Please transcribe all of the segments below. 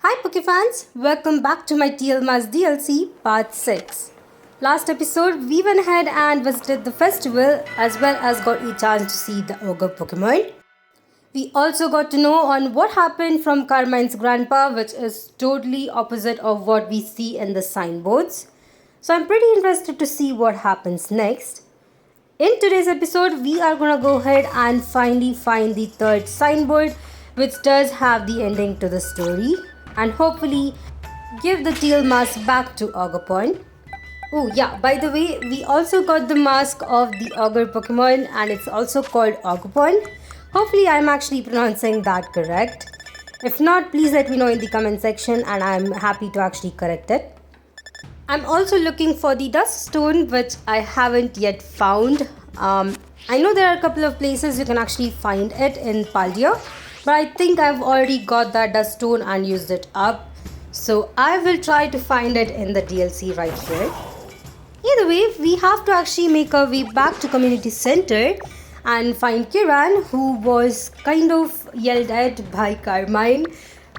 Hi Pokefans, welcome back to my Teal Mask DLC part 6. Last episode we went ahead and visited the festival as well as got a chance to see the ogre Pokemon. We also got to know on what happened from Carmine's grandpa, which is totally opposite of what we see in the signboards. So I'm pretty interested to see what happens next. In today's episode we are gonna go ahead and finally find the third signboard, which does have the ending to the story, and hopefully give the Teal Mask back to Ogre. Oh yeah, by the way, we also got the mask of the Ogre Pokemon and it's also called Ogre. Hopefully I'm actually pronouncing that correct. If not, please let me know in the comment section and I'm happy to actually correct it. I'm also looking for the dust stone, which I haven't yet found. I know there are a couple of places you can actually find it in Paldia, but I think I've already got that dust stone and used it up. So I will try to find it in the DLC right here. Either way, we have to actually make our way back to community center and find Kieran, who was kind of yelled at by Carmine,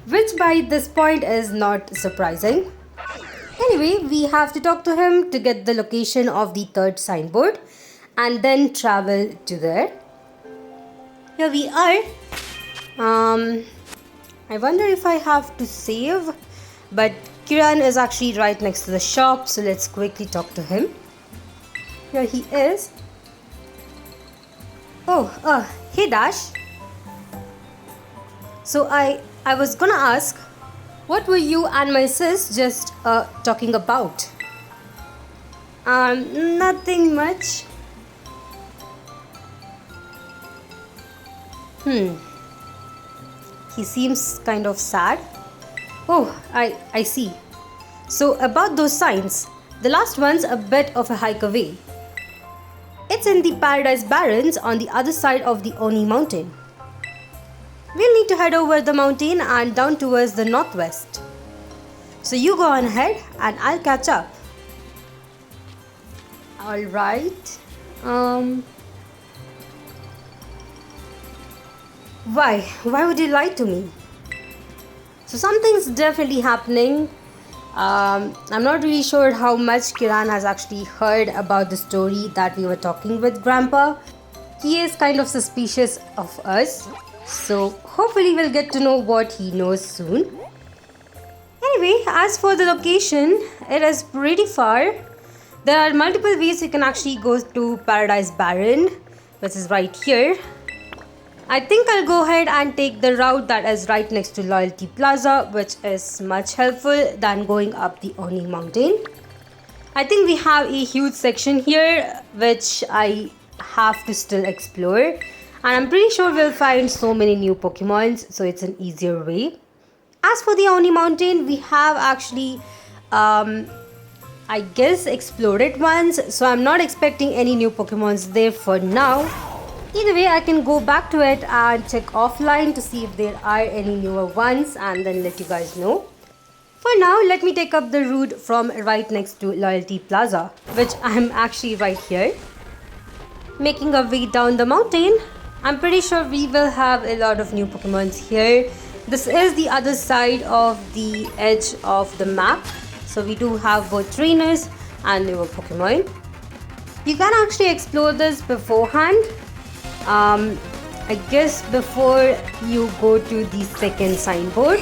which by this point is not surprising. Anyway, we have to talk to him to get the location of the third signboard and then travel to there. Here we are. I wonder if I have to save, but Kieran is actually right next to the shop, so let's quickly talk to him. Here he is. Oh, hey Dash. So I was gonna ask, what were you and my sis just talking about? Nothing much. He seems kind of sad. Oh, I see. So about those signs, the last one's a bit of a hike away. It's in the Paradise Barrens on the other side of the Oni mountain. We'll need to head over the mountain and down towards the northwest. So you go on ahead and I'll catch up. Alright. Why would you lie to me? So something's definitely happening. I'm not really sure how much Kieran has actually heard about the story that we were talking with Grandpa. He is kind of suspicious of us, so hopefully we'll get to know what he knows soon. Anyway, as for the location, it is pretty far. There are multiple ways you can actually go to Paradise Barren, which is right here. I think I'll go ahead and take the route that is right next to Loyalty Plaza, which is much helpful than going up the Oni mountain. I think we have a huge section here which I have to still explore, and I'm pretty sure we'll find so many new Pokemons, so it's an easier way. As for the Oni mountain, we have actually I guess explored it once, so I'm not expecting any new Pokemons there for now. Either way, I can go back to it and check offline to see if there are any newer ones and then let you guys know. For now, let me take up the route from right next to Loyalty Plaza, which I'm actually right here. Making our way down the mountain, I'm pretty sure we will have a lot of new Pokemons here. This is the other side of the edge of the map, so we do have both trainers and newer Pokemon. You can actually explore this beforehand. I guess before you go to the second signboard.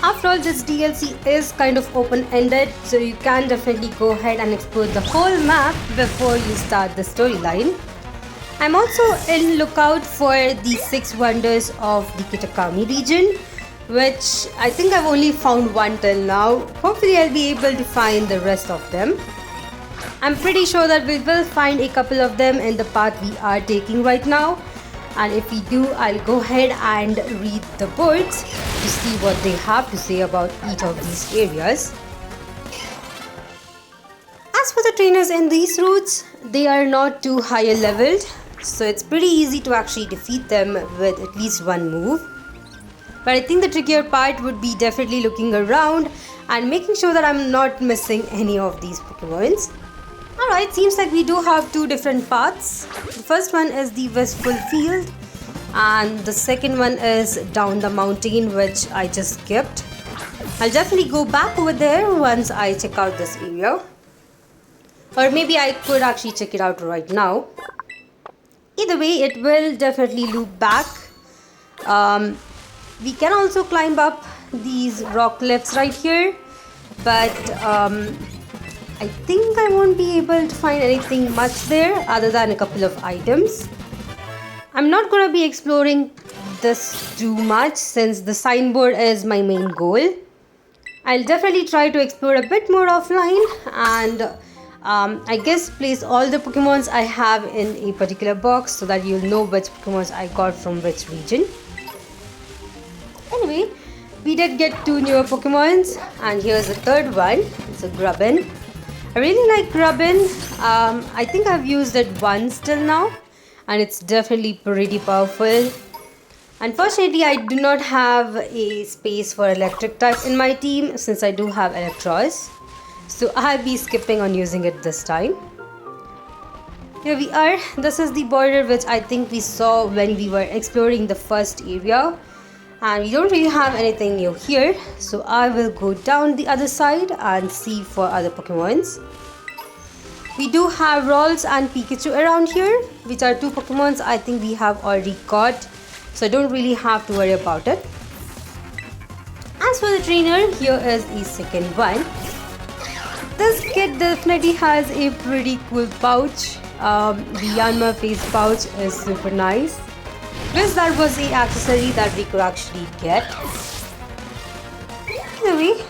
After all, this DLC is kind of open-ended, so you can definitely go ahead and explore the whole map before you start the storyline. I'm also in lookout for the 6 wonders of the Kitakami region, which I think I've only found one till now. Hopefully I'll be able to find the rest of them. I'm pretty sure that we will find a couple of them in the path we are taking right now, and if we do, I'll go ahead and read the boards to see what they have to say about each of these areas. As for the trainers in these routes, they are not too higher leveled, so it's pretty easy to actually defeat them with at least one move. But I think the trickier part would be definitely looking around and making sure that I'm not missing any of these Pokemons. Alright, seems like we do have 2 different paths. The first one is the Wistful Field and the second one is down the mountain, which I just skipped. I'll definitely go back over there once I check out this area. Or maybe I could actually check it out right now. Either way, it will definitely loop back. We can also climb up these rock cliffs right here. But I think I won't be able to find anything much there other than a couple of items. I'm not going to be exploring this too much since the signboard is my main goal. I'll definitely try to explore a bit more offline and I guess place all the Pokemons I have in a particular box so that you'll know which Pokemons I got from which region. Anyway, we did get 2 newer Pokemons and here's the third one. It's a Grubbin. I really like Grubbin. I think I've used it once till now and it's definitely pretty powerful. Unfortunately, I do not have a space for electric type in my team since I do have Electros. So I'll be skipping on using it this time. Here we are. This is the border which I think we saw when we were exploring the first area. And we don't really have anything new here. So I will go down the other side and see for other Pokemons. We do have Rolls and Pikachu around here, which are 2 Pokemons I think we have already caught. So I don't really have to worry about it. As for the trainer, here is a second one. This kit definitely has a pretty cool pouch. The Yanma face pouch is super nice. Wish that was the accessory that we could actually get. Anyway,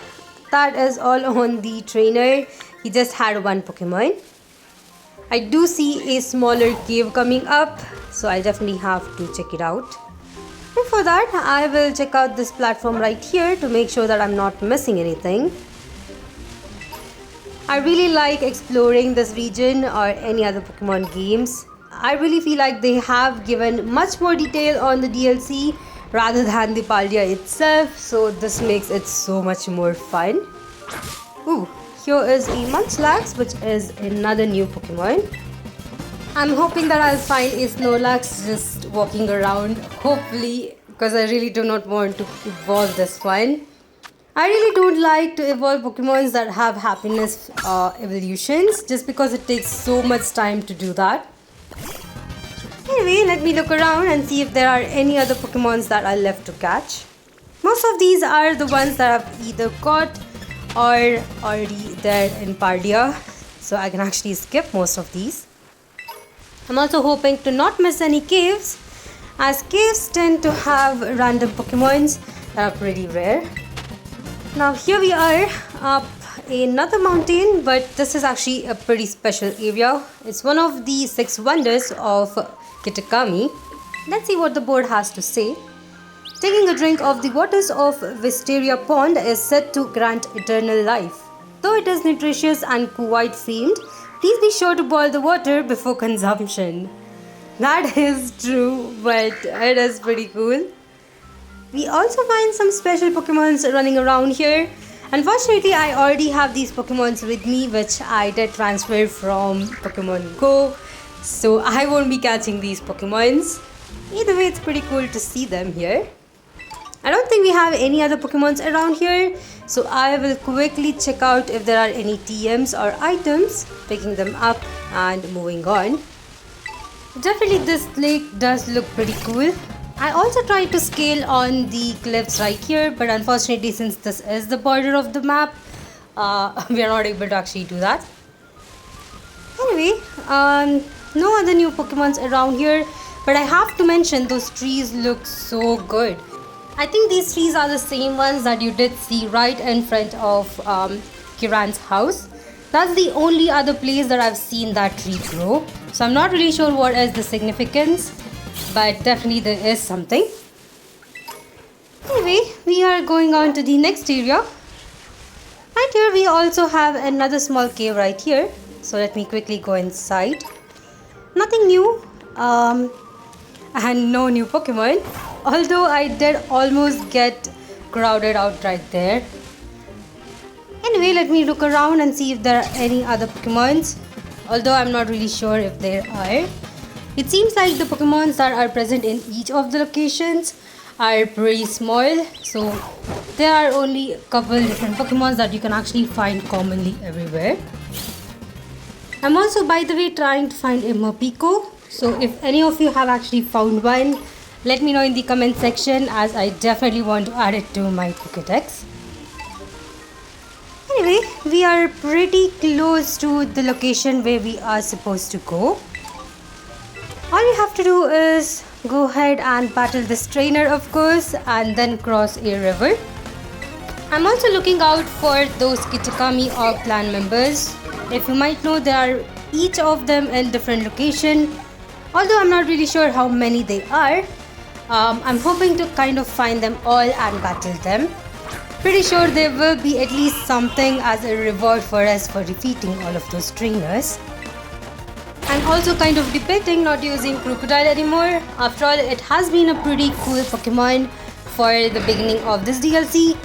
that is all on the trainer. He just had 1 Pokemon. I do see a smaller cave coming up, so I definitely have to check it out. And for that, I will check out this platform right here to make sure that I'm not missing anything. I really like exploring this region or any other Pokemon games. I really feel like they have given much more detail on the DLC rather than the Paldea itself, so this makes it so much more fun. Ooh, here is a Munchlax, which is another new Pokemon. I'm hoping that I'll find a Snorlax just walking around, hopefully, because I really do not want to evolve this one. I really don't like to evolve Pokemons that have happiness evolutions just because it takes so much time to do that. Anyway, let me look around and see if there are any other Pokemons that are left to catch. Most of these are the ones that I've either caught or already there in Paldea, so I can actually skip most of these. I'm also hoping to not miss any caves, as caves tend to have random Pokemons that are pretty rare. Now here we are up another mountain, but this is actually a pretty special area. It's one of the 6 wonders of Kitakami. Let's see what the board has to say. Taking a drink of the waters of Wisteria Pond is said to grant eternal life. Though it is nutritious and quite famed, please be sure to boil the water before consumption. That is true, but it is pretty cool. We also find some special Pokemons running around here. Unfortunately, I already have these Pokemons with me, which I did transfer from Pokemon Go. So I won't be catching these Pokemons. Either way, it's pretty cool to see them here. I don't think we have any other Pokemons around here, so I will quickly check out if there are any TMs or items, picking them up and moving on. Definitely this lake does look pretty cool. I also tried to scale on the cliffs right here, but unfortunately since this is the border of the map, we are not able to actually do that. Anyway, no other new Pokemons around here, but I have to mention those trees look so good. I think these trees are the same ones that you did see right in front of Kieran's house. That's the only other place that I've seen that tree grow. So I'm not really sure what is the significance, but definitely there is something. Anyway, we are going on to the next area. Right here we also have another small cave right here. So let me quickly go inside. Nothing new. And no new Pokemon. Although I did almost get crowded out right there. Anyway, let me look around and see if there are any other Pokemons. Although I'm not really sure if there are. It seems like the Pokemons that are present in each of the locations are pretty small. So there are only a couple different Pokemons that you can actually find commonly everywhere. I'm also, by the way, trying to find a Morpeko. So if any of you have actually found one, let me know in the comment section, as I definitely want to add it to my Pokédex. Anyway, we are pretty close to the location where we are supposed to go. All you have to do is go ahead and battle this trainer, of course, and then cross a river. I'm also looking out for those Kitakami or clan members. If you might know, there are each of them in different location. Although I'm not really sure how many they are, I'm hoping to kind of find them all and battle them. Pretty sure there will be at least something as a reward for us for defeating all of those trainers. I'm also kind of debating not using Crocodile anymore. After all, it has been a pretty cool Pokemon for the beginning of this DLC,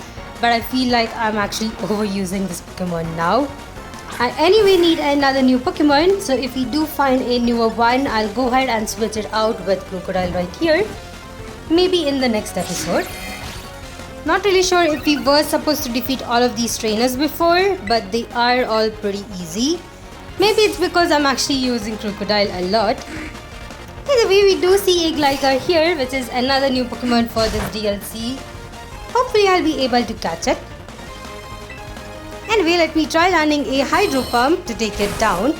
but I feel like I'm actually overusing this Pokemon now. I anyway need another new Pokemon, so if we do find a newer one, I'll go ahead and switch it out with Crocodile right here. Maybe in the next episode. Not really sure if we were supposed to defeat all of these trainers before, but they are all pretty easy. Maybe it's because I'm actually using Crocodile a lot. Either way, we do see a Gligar here, which is another new Pokemon for this DLC. Hopefully I'll be able to catch it. Anyway, let me try landing a Hydro Pump to take it down.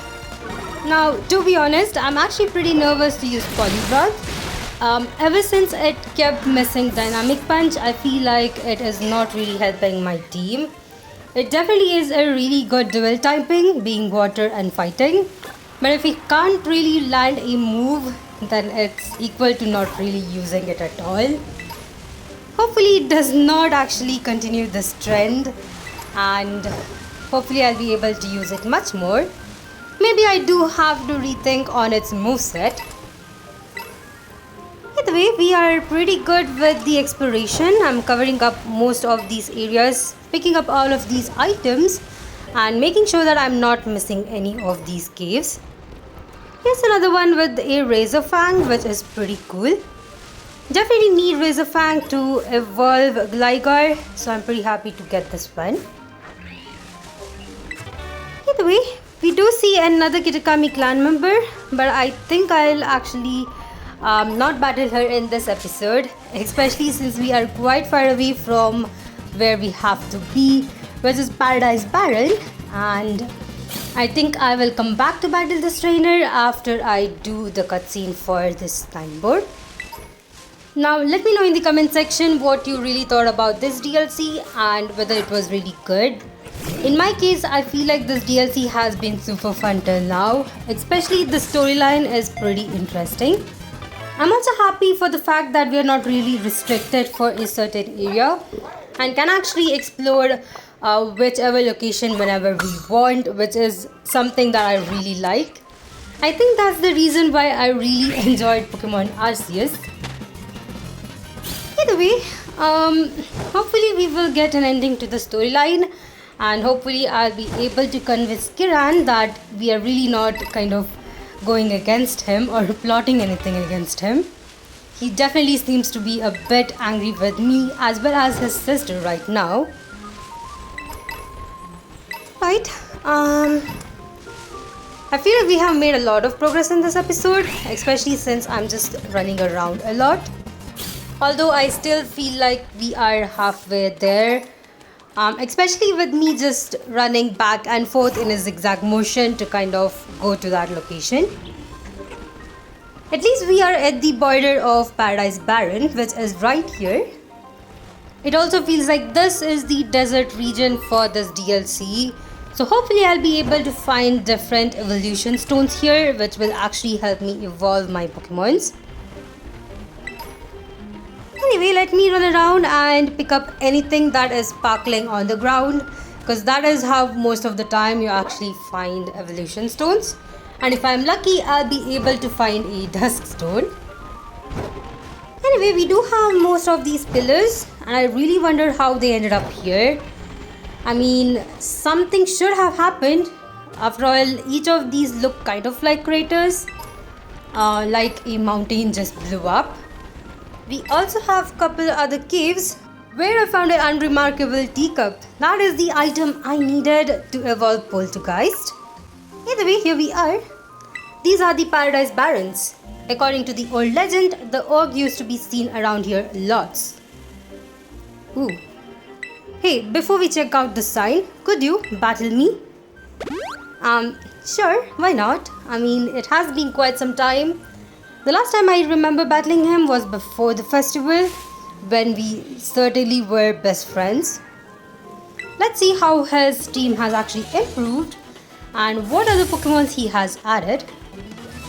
Now, to be honest, I'm actually pretty nervous to use Poliwrath. Ever since it kept missing Dynamic Punch, I feel like it is not really helping my team. It definitely is a really good dual typing, being water and fighting. But if we can't really land a move, then it's equal to not really using it at all. Hopefully it does not actually continue this trend, and hopefully I'll be able to use it much more. Maybe I do have to rethink on its moveset. Either way, we are pretty good with the exploration. I'm covering up most of these areas, picking up all of these items and making sure that I'm not missing any of these caves. Here's another one with a Razor Fang, which is pretty cool. Definitely need Razor Fang to evolve Gligar, so I'm pretty happy to get this one. Either way, we do see another Kitakami clan member, but I think I'll actually not battle her in this episode, especially since we are quite far away from where we have to be, which is Paradise Barrel, and I think I will come back to battle this trainer after I do the cutscene for this Signboard. Now let me know in the comment section what you really thought about this DLC and whether it was really good. In my case, I feel like this DLC has been super fun till now, especially the storyline is pretty interesting. I'm also happy for the fact that we are not really restricted for a certain area and can actually explore whichever location whenever we want, which is something that I really like. I think that's the reason why I really enjoyed Pokemon Arceus. Either way, hopefully we will get an ending to the storyline, and hopefully I'll be able to convince Kieran that we are really not kind of going against him or plotting anything against him. He definitely seems to be a bit angry with me as well as his sister right now. Right, I feel like we have made a lot of progress in this episode, especially since I'm just running around a lot. Although I still feel like we are halfway there, especially with me just running back and forth in a zigzag motion to kind of go to that location. At least we are at the border of Paradise Barren, which is right here. It also feels like this is the desert region for this DLC. So hopefully I'll be able to find different evolution stones here, which will actually help me evolve my Pokemons. Anyway, let me run around and pick up anything that is sparkling on the ground, because that is how most of the time you actually find evolution stones. And if I'm lucky, I'll be able to find a dusk stone. Anyway, we do have most of these pillars, and I really wonder how they ended up here. I mean, something should have happened. After all, each of these look kind of like craters, like a mountain just blew up. We also have a couple other caves, where I found an unremarkable teacup. That is the item I needed to evolve Poltergeist. Either way, here we are. These are the Paradise Barons. According to the old legend, the orc used to be seen around here lots. Ooh. Hey, before we check out the sign, could you battle me? Sure, why not? I mean, it has been quite some time. The last time I remember battling him was before the festival, when we certainly were best friends. Let's see how his team has actually improved and what other Pokemons he has added.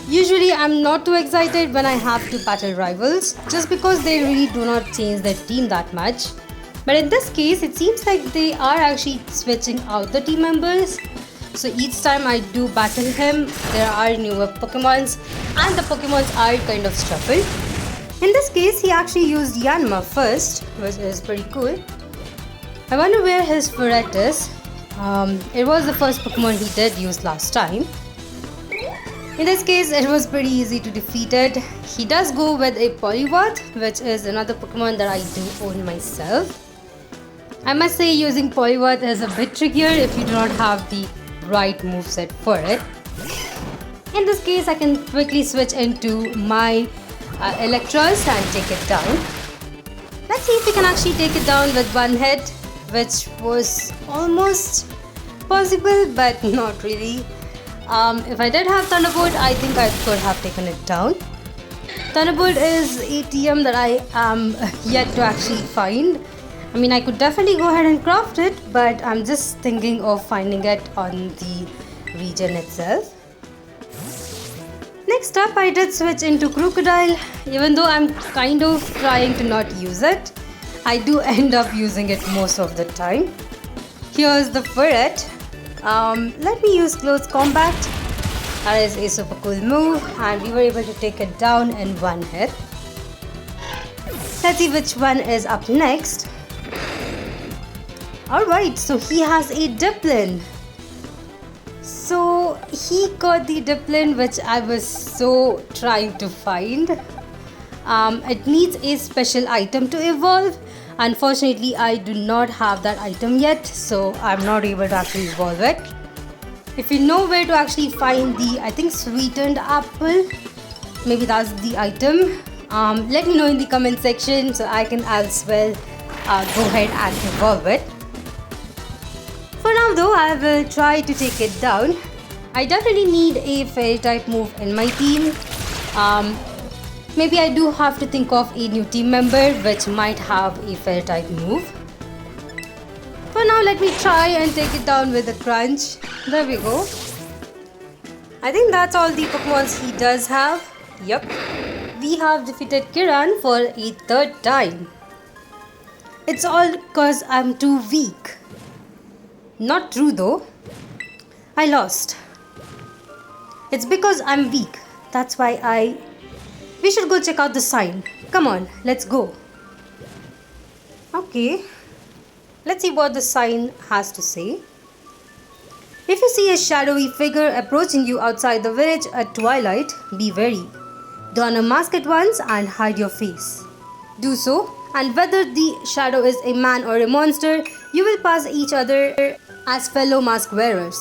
Usually I'm not too excited when I have to battle rivals, just because they really do not change their team that much. But in this case, it seems like they are actually switching out the team members. So each time I do battle him, there are newer Pokemons and the Pokemons are kind of shuffled. In this case, he actually used Yanma first, which is pretty cool. I wonder where his Ferret is. It was the first Pokemon he did use last time. In this case, it was pretty easy to defeat it. He does go with a Poliwrath, which is another Pokemon that I do own myself. I must say using Poliwrath is a bit trickier if you do not have the right moveset for it. In this case, I can quickly switch into my Electros and take it down. Let's see if we can actually take it down with one hit, which was almost possible but not really. If I did have Thunderbolt, I think I could have taken it down. Thunderbolt is a TM that I am yet to actually find. I mean, I could definitely go ahead and craft it, but I'm just thinking of finding it on the region itself. Next up, I did switch into Crocodile. Even though I'm kind of trying to not use it, I do end up using it most of the time. Here's the Ferret. Let me use Close Combat. That is a super cool move and we were able to take it down in one hit. Let's see which one is up next. Alright, so he has a Diplin. So he got the Diplin which I was so trying to find. It needs a special item to evolve. Unfortunately, I do not have that item yet, so I'm not able to actually evolve it. If you know where to actually find the, I think, sweetened apple, maybe that's the item, let me know in the comment section so I can as well go ahead and evolve it. For now though, I will try to take it down. I definitely need a fairy type move in my team. Maybe I do have to think of a new team member which might have a fairy type move. For now, let me try and take it down with a crunch. There we go. I think that's all the Pokemons he does have. Yup. We have defeated Kieran for a third time. It's all cause I'm too weak. Not true though. I lost. It's because I'm weak. That's why we should go check out the sign. Come on, let's go. Okay. Let's see what the sign has to say. If you see a shadowy figure approaching you outside the village at twilight, be wary. Don a mask at once and hide your face. Do so, and whether the shadow is a man or a monster, you will pass each other as fellow mask wearers.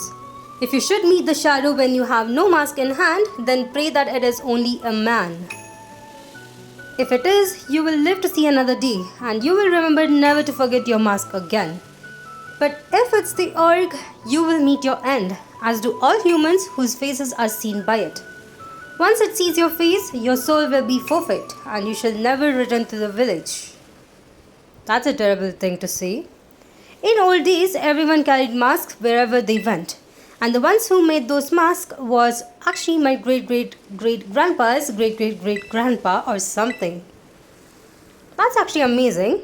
If you should meet the shadow when you have no mask in hand, then pray that it is only a man. If it is, you will live to see another day, and you will remember never to forget your mask again. But if it's the orc, you will meet your end, as do all humans whose faces are seen by it. Once it sees your face, your soul will be forfeit, and you shall never return to the village. That's a terrible thing to say. In old days, everyone carried masks wherever they went. And the ones who made those masks was actually my great-great-great-grandpa's great-great-great-grandpa or something. That's actually amazing.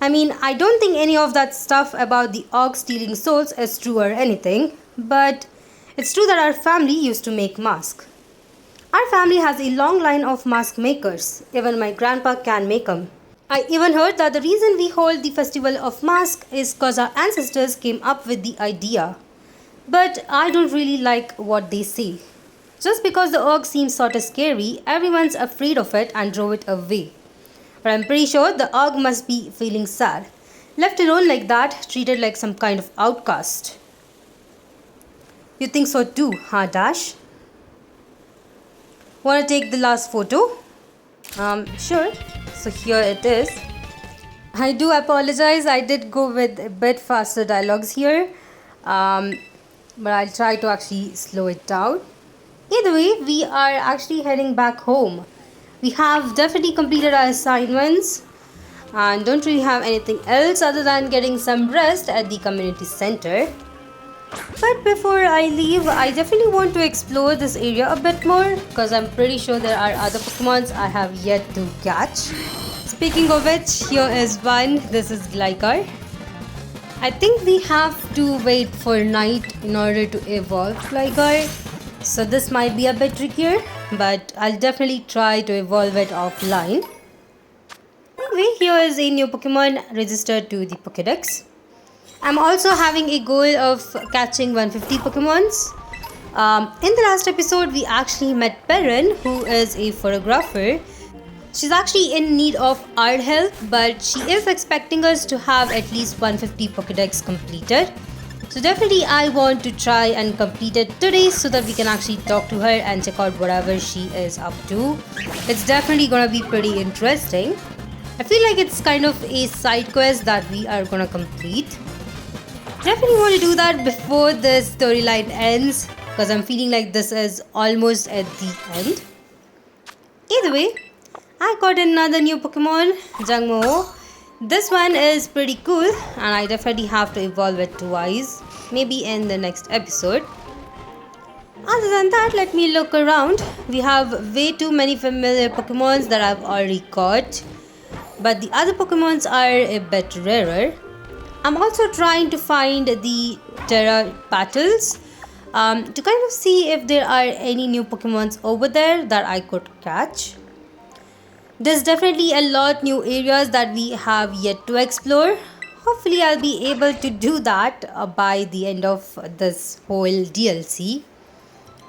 I mean, I don't think any of that stuff about the orcs stealing souls is true or anything, but it's true that our family used to make masks. Our family has a long line of mask makers. Even my grandpa can make them. I even heard that the reason we hold the festival of masks is because our ancestors came up with the idea. But I don't really like what they say. Just because the orc seems sort of scary, everyone's afraid of it and drove it away. But I'm pretty sure the Ogg must be feeling sad. Left alone like that, treated like some kind of outcast. You think so too, huh, Dash? Wanna take the last photo? Sure. So here it is. I do apologize, I did go with a bit faster dialogues here. But I'll try to actually slow it down. Either way, we are actually heading back home. We have definitely completed our assignments and don't really have anything else other than getting some rest at the community center. But before I leave, I definitely want to explore this area a bit more because I'm pretty sure there are other Pokemons I have yet to catch. Speaking of which, here is one. This is Gligar. I think we have to wait for night in order to evolve Gligar. So this might be a bit trickier, but I'll definitely try to evolve it offline. Anyway, here is a new Pokemon registered to the Pokédex. I'm also having a goal of catching 150 Pokemons. In the last episode, we actually met Perrin, who is a photographer. She's actually in need of our help, but she is expecting us to have at least 150 Pokédex completed. So definitely I want to try and complete it today so that we can actually talk to her and check out whatever she is up to. It's definitely gonna be pretty interesting. I feel like it's kind of a side quest that we are gonna complete. Definitely want to do that before the storyline ends because I'm feeling like this is almost at the end. Either way, I got another new Pokemon, Jangmo. This one is pretty cool and I definitely have to evolve it twice, maybe in the next episode. Other than that, let me look around. We have way too many familiar Pokemons that I've already caught, but the other Pokemons are a bit rarer. I'm also trying to find the Terra Battles to kind of see if there are any new Pokemons over there that I could catch. There's definitely a lot new areas that we have yet to explore. Hopefully I'll be able to do that by the end of this whole DLC.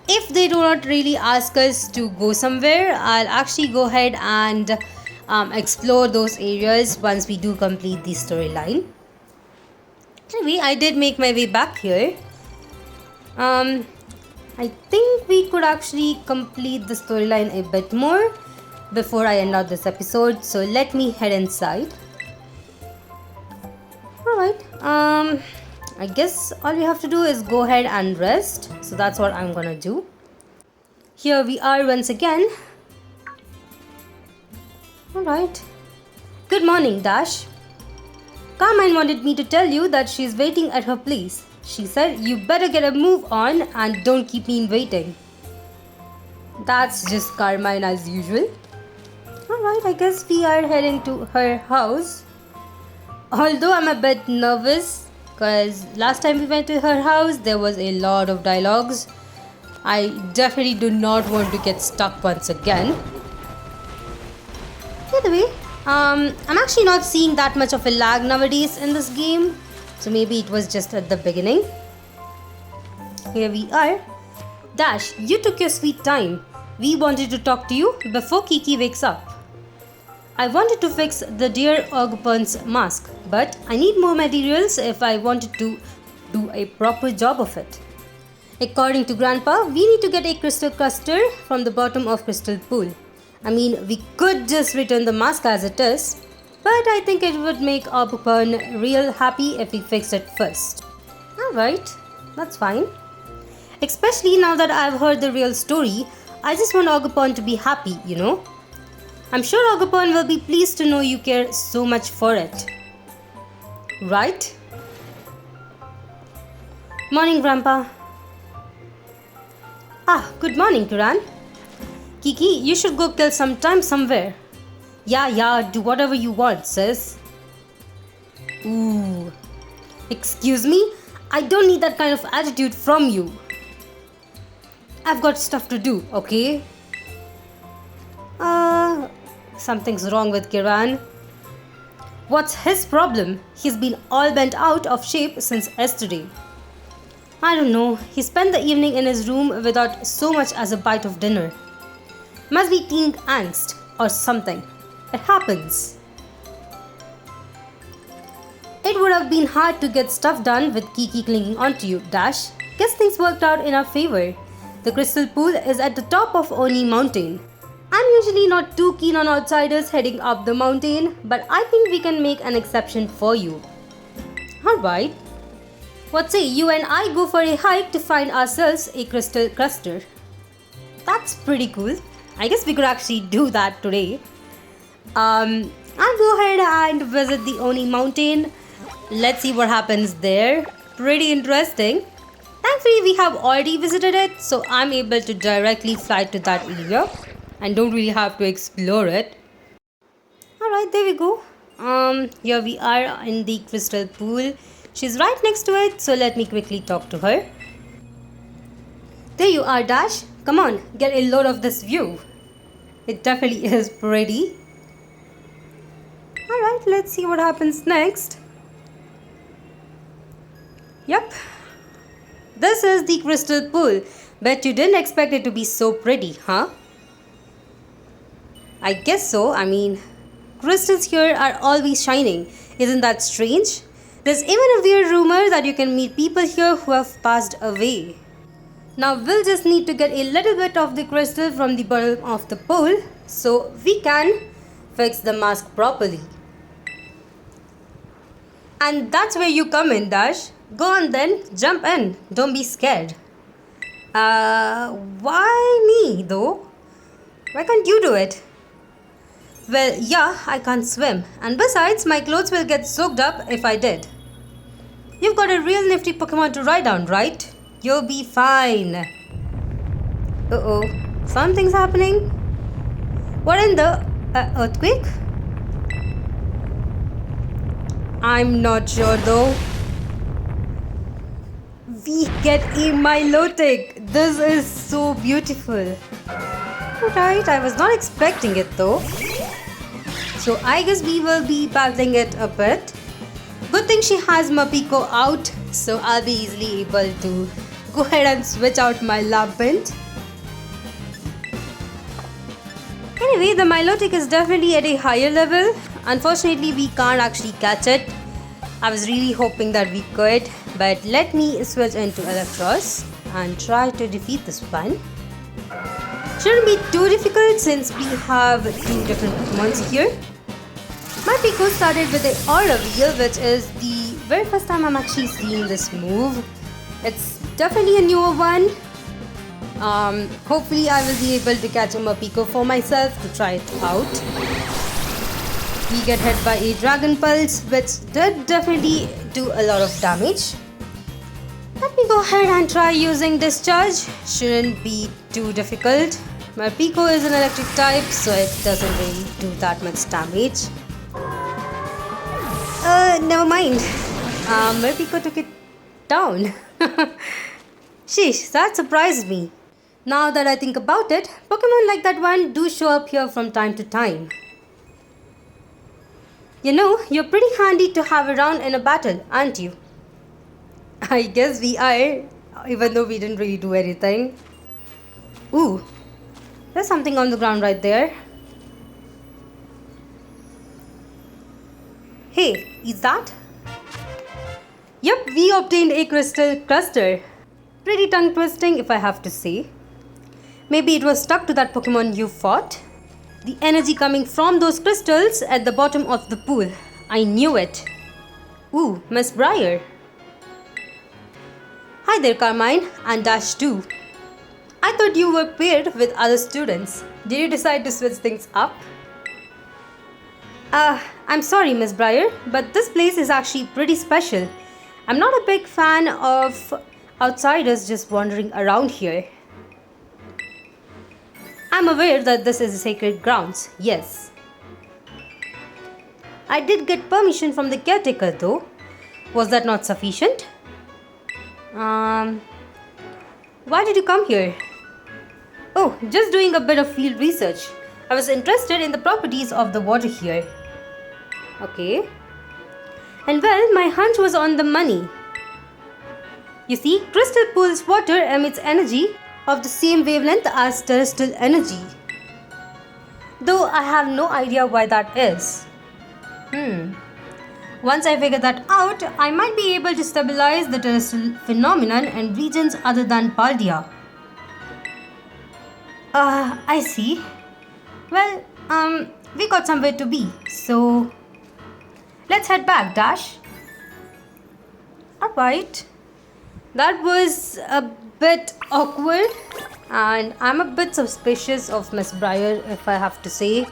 If they do not really ask us to go somewhere, I'll actually go ahead and explore those areas once we do complete the storyline. Anyway, I did make my way back here. I think we could actually complete the storyline a bit more before I end out this episode, so let me head inside. Alright, I guess all we have to do is go ahead and rest, so that's what I'm gonna do. Here we are once again. Alright, good morning, Dash. Carmine wanted me to tell you that she's waiting at her place. She said you better get a move on and don't keep me waiting. That's just Carmine as usual. Alright, I guess we are heading to her house. Although I'm a bit nervous because last time we went to her house there was a lot of dialogues. I definitely do not want to get stuck once again. Either way, I'm actually not seeing that much of a lag nowadays in this game. So maybe it was just at the beginning. Here we are. Dash, you took your sweet time. We wanted to talk to you before Kiki wakes up. I wanted to fix the dear Oggpun's mask, but I need more materials if I wanted to do a proper job of it. According to Grandpa, we need to get a crystal cluster from the bottom of Crystal Pool. I mean, we could just return the mask as it is, but I think it would make Oggpun real happy if we fixed it first. Alright, that's fine. Especially now that I've heard the real story, I just want Oggpun to be happy, you know. I'm sure Oggpun will be pleased to know you care so much for it. Right? Morning, Grandpa. Ah, good morning, Kieran. Kiki, you should go kill some time somewhere. Yeah, do whatever you want, sis. Ooh. Excuse me? I don't need that kind of attitude from you. I've got stuff to do, okay? Something's wrong with Kieran. What's his problem? He's been all bent out of shape since yesterday. I don't know. He spent the evening in his room without so much as a bite of dinner. Must be teen angst or something. It happens. It would have been hard to get stuff done with Kiki clinging onto you, Dash. Guess things worked out in our favor. The crystal pool is at the top of Oni Mountain. I'm usually not too keen on outsiders heading up the mountain, but I think we can make an exception for you. Alright. What say you and I go for a hike to find ourselves a crystal cluster? That's pretty cool. I guess we could actually do that today. I'll go ahead and visit the Oni Mountain. Let's see what happens there. Pretty interesting. Thankfully, we have already visited it, so I'm able to directly fly to that area and don't really have to explore it. Alright, there we go. Here we are in the crystal pool. She's right next to it, so let me quickly talk to her. There you are, Dash. Come on, get a load of this view. It definitely is pretty. Alright, let's see what happens next. Yep. This is the crystal pool. Bet you didn't expect it to be so pretty, huh? I guess so. I mean, crystals here are always shining. Isn't that strange? There's even a weird rumor that you can meet people here who have passed away. Now we'll just need to get a little bit of the crystal from the bottom of the pool so we can fix the mask properly. And that's where you come in, Dash. Go on then, jump in. Don't be scared. Why me though? Why can't you do it? Well, yeah, I can't swim. And besides, my clothes will get soaked up if I did. You've got a real nifty Pokemon to ride on, right? You'll be fine. Uh-oh. Something's happening. What in the... earthquake? I'm not sure though. We get a Milotic. This is so beautiful. Alright, I was not expecting it though. So I guess we will be battling it a bit. Good thing she has Mapiko out, so I'll be easily able to go ahead and switch out my Labyrinth. Anyway, the Milotic is definitely at a higher level. Unfortunately, we can't actually catch it. I was really hoping that we could, but let me switch into Electros and try to defeat this one. Shouldn't be too difficult since we have two different Pokemons here. My Pico started with the Aura Wheel, which is the very first time I'm actually seeing this move. It's definitely a newer one. Hopefully I will be able to catch a Mapiko for myself to try it out. We get hit by a Dragon Pulse, which did definitely do a lot of damage. Let me go ahead and try using Discharge. Shouldn't be too difficult. My Pico is an electric type, so it doesn't really do that much damage. Never mind. My Pico took it down. Sheesh, that surprised me. Now that I think about it, Pokemon like that one do show up here from time to time. You know, you're pretty handy to have around in a battle, aren't you? I guess we are, even though we didn't really do anything. Ooh, there's something on the ground right there. Hey, is that? Yep, we obtained a crystal cluster. Pretty tongue twisting if I have to say. Maybe it was stuck to that Pokemon you fought. The energy coming from those crystals at the bottom of the pool. I knew it. Ooh, Miss Briar. Hi there, Carmine, and Dash too. I thought you were paired with other students. Did you decide to switch things up? I'm sorry, Miss Briar, but this place is actually pretty special. I'm not a big fan of outsiders just wandering around here. I'm aware that this is sacred grounds, yes. I did get permission from the caretaker though. Was that not sufficient? Why did you come here? Oh, just doing a bit of field research. I was interested in the properties of the water here. Okay. And well, my hunch was on the money. You see, crystal pools water emits energy of the same wavelength as terrestrial energy. though I have no idea why that is. Once I figure that out, I might be able to stabilize the terrestrial phenomenon in regions other than Paldia. I see. Well, we got somewhere to be, so let's head back, Dash. Alright. That was a bit awkward, and I'm a bit suspicious of Miss Briar, if I have to say.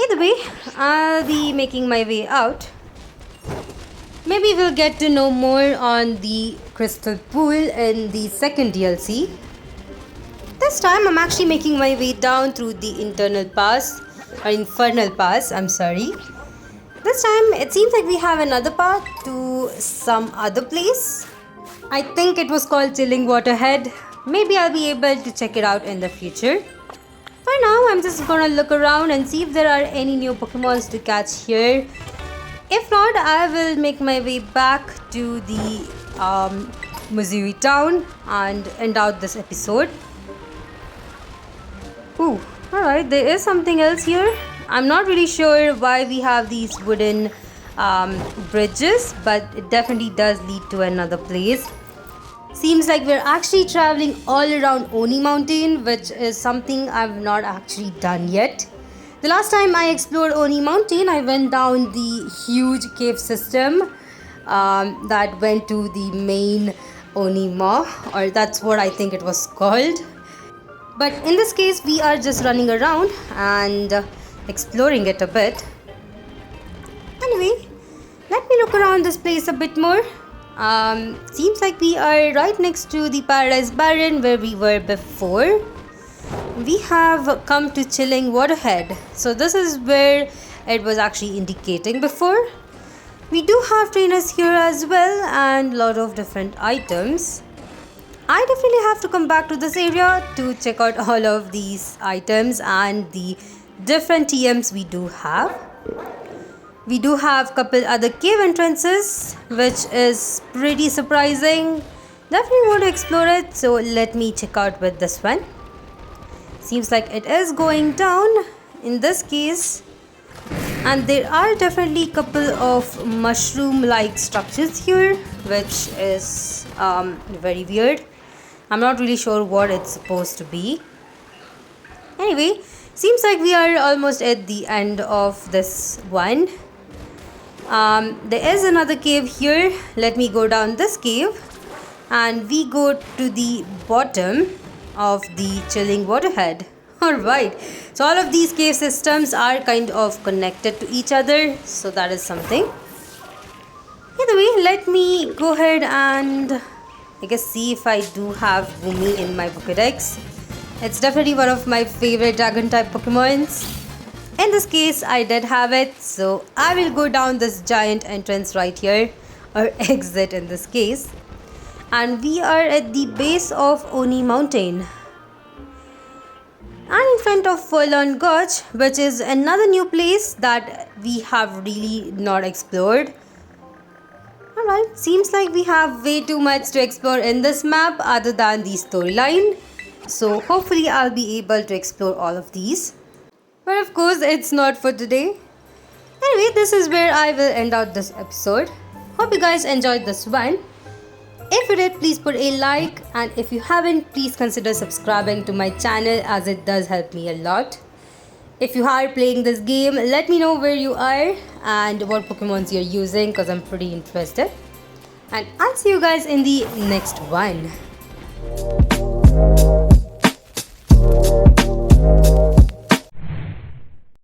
Either way, I'll be making my way out. Maybe we'll get to know more on the crystal pool in the second DLC. This time I'm actually making my way down through the infernal pass. I'm sorry. This time it seems like we have another path to some other place. I think it was called Chilling Waterhead. Maybe I'll be able to check it out in the future. For now, I'm just gonna look around and see if there are any new Pokemons to catch here. If not, I will make my way back to the Missouri town and end out this episode. Ooh, alright, there is something else here. I'm not really sure why we have these wooden bridges, but it definitely does lead to another place. Seems like we're actually traveling all around Oni Mountain, which is something I've not actually done yet. The last time I explored Oni Mountain, I went down the huge cave system that went to the main Oni Maw, or that's what I think it was called. But in this case, we are just running around and exploring it a bit. Anyway, let me look around this place a bit more. Seems like we are right next to the Paradise Barren where we were before. We have come to Chilling Waterhead. So this is where it was actually indicating before. We do have trainers here as well and a lot of different items. I definitely have to come back to this area to check out all of these items and the different TMs we do have. We do have a couple other cave entrances, which is pretty surprising. Definitely want to explore it, so let me check out with this one. Seems like it is going down in this case. And there are definitely a couple of mushroom-like structures here, which is very weird. I'm not really sure what it's supposed to be. Anyway, seems like we are almost at the end of this one. There is another cave here. Let me go down this cave and we go to the bottom of the Chilling Waterhead. Alright, so all of these cave systems are kind of connected to each other, so that is something. Either way, let me go ahead and I guess see if I do have Boomy in my Pokedex. It's definitely one of my favorite dragon type Pokemons. In this case, I did have it, so I will go down this giant entrance right here, or exit in this case. And we are at the base of Oni Mountain. And in front of Forlorn Gorge, which is another new place that we have really not explored. Alright, seems like we have way too much to explore in this map other than the storyline. So hopefully I'll be able to explore all of these. But of course, it's not for today. Anyway, this is where I will end out this episode. Hope you guys enjoyed this one. If you did, please put a like, and if you haven't, please consider subscribing to my channel as it does help me a lot. If you are playing this game, let me know where you are and what Pokemons you're using because I'm pretty interested. And I'll see you guys in the next one.